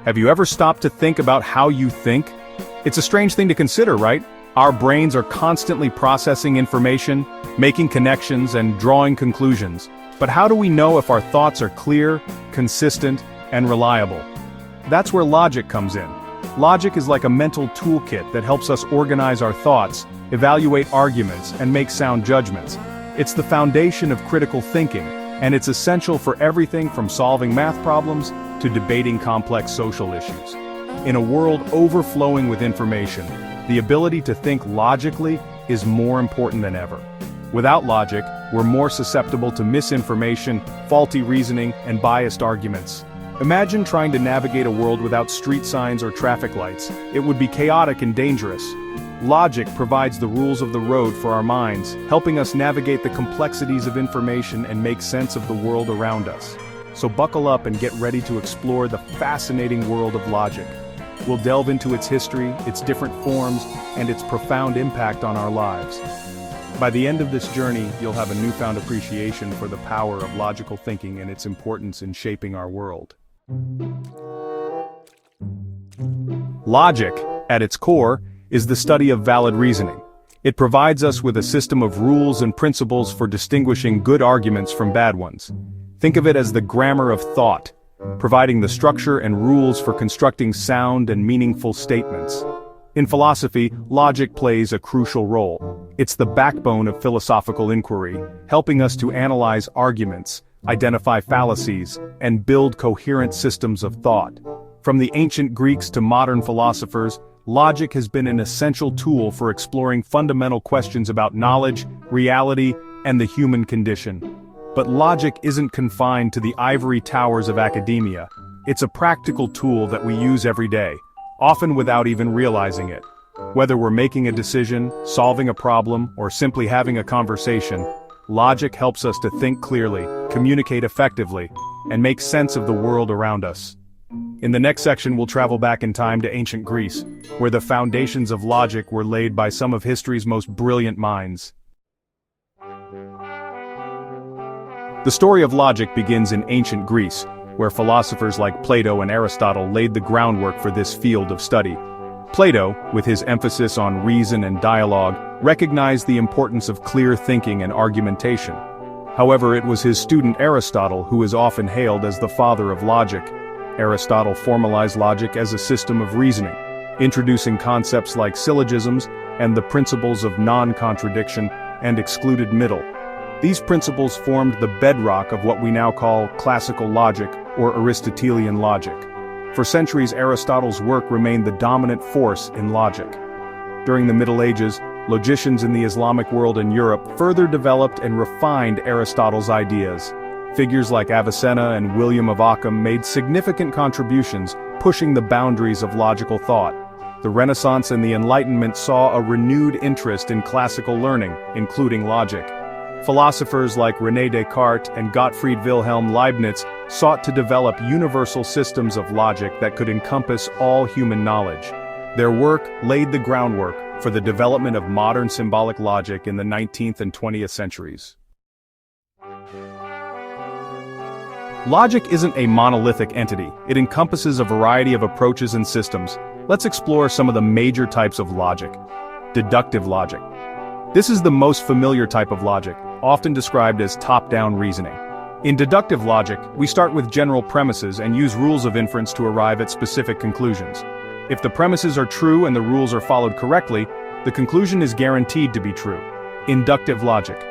Have you ever stopped to think about how you think? It's a strange thing to consider, right? Our brains are constantly processing information, making connections, and drawing conclusions. But how do we know if our thoughts are clear, consistent, and reliable? That's where logic comes in. Logic is like a mental toolkit that helps us organize our thoughts, evaluate arguments, and make sound judgments. It's the foundation of critical thinking, and it's essential for everything from solving math problems to debating complex social issues. In a world overflowing with information, the ability to think logically is more important than ever. Without logic, we're more susceptible to misinformation, faulty reasoning, and biased arguments. Imagine trying to navigate a world without street signs or traffic lights. It would be chaotic and dangerous. Logic provides the rules of the road for our minds, helping us navigate the complexities of information and make sense of the world around us. So buckle up and get ready to explore the fascinating world of logic. We'll delve into its history, its different forms, and its profound impact on our lives. By the end of this journey, you'll have a newfound appreciation for the power of logical thinking and its importance in shaping our world. Logic, at its core, is the study of valid reasoning. It provides us with a system of rules and principles for distinguishing good arguments from bad ones. Think of it as the grammar of thought, providing the structure and rules for constructing sound and meaningful statements. In philosophy, logic plays a crucial role. It's the backbone of philosophical inquiry, helping us to analyze arguments, identify fallacies, and build coherent systems of thought. From the ancient Greeks to modern philosophers, logic has been an essential tool for exploring fundamental questions about knowledge, reality, and the human condition. But logic isn't confined to the ivory towers of academia. It's a practical tool that we use every day, often without even realizing it. Whether we're making a decision, solving a problem, or simply having a conversation, logic helps us to think clearly, communicate effectively, and make sense of the world around us. In the next section, we'll travel back in time to ancient Greece, where the foundations of logic were laid by some of history's most brilliant minds. The story of logic begins in ancient Greece, where philosophers like Plato and Aristotle laid the groundwork for this field of study. Plato, with his emphasis on reason and dialogue, recognized the importance of clear thinking and argumentation. However, it was his student Aristotle who is often hailed as the father of logic. Aristotle formalized logic as a system of reasoning, introducing concepts like syllogisms and the principles of non-contradiction and excluded middle. These principles formed the bedrock of what we now call classical logic or Aristotelian logic. For centuries, Aristotle's work remained the dominant force in logic. During the Middle Ages, logicians in the Islamic world and Europe further developed and refined Aristotle's ideas. Figures like Avicenna and William of Ockham made significant contributions, pushing the boundaries of logical thought. The Renaissance and the Enlightenment saw a renewed interest in classical learning, including logic. Philosophers like René Descartes and Gottfried Wilhelm Leibniz sought to develop universal systems of logic that could encompass all human knowledge. Their work laid the groundwork for the development of modern symbolic logic in the 19th and 20th centuries. Logic isn't a monolithic entity. It encompasses a variety of approaches and systems. Let's explore some of the major types of logic. Deductive logic. This is the most familiar type of logic, often described as top-down reasoning. In deductive logic, we start with general premises and use rules of inference to arrive at specific conclusions. If the premises are true and the rules are followed correctly, the conclusion is guaranteed to be true. Inductive logic.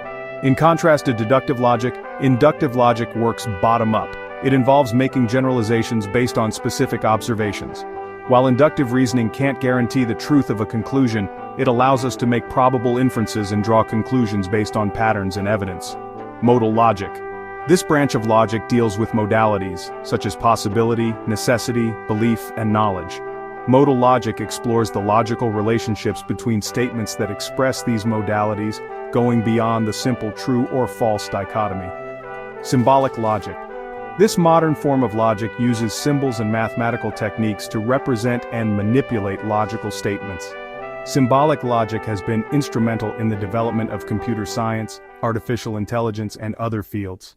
In contrast to deductive logic, inductive logic works bottom-up. It involves making generalizations based on specific observations. While inductive reasoning can't guarantee the truth of a conclusion, it allows us to make probable inferences and draw conclusions based on patterns and evidence. Modal logic. This branch of logic deals with modalities, such as possibility, necessity, belief, and knowledge. Modal logic explores the logical relationships between statements that express these modalities, going beyond the simple true or false dichotomy. Symbolic logic. This modern form of logic uses symbols and mathematical techniques to represent and manipulate logical statements. Symbolic logic has been instrumental in the development of computer science, artificial intelligence, and other fields.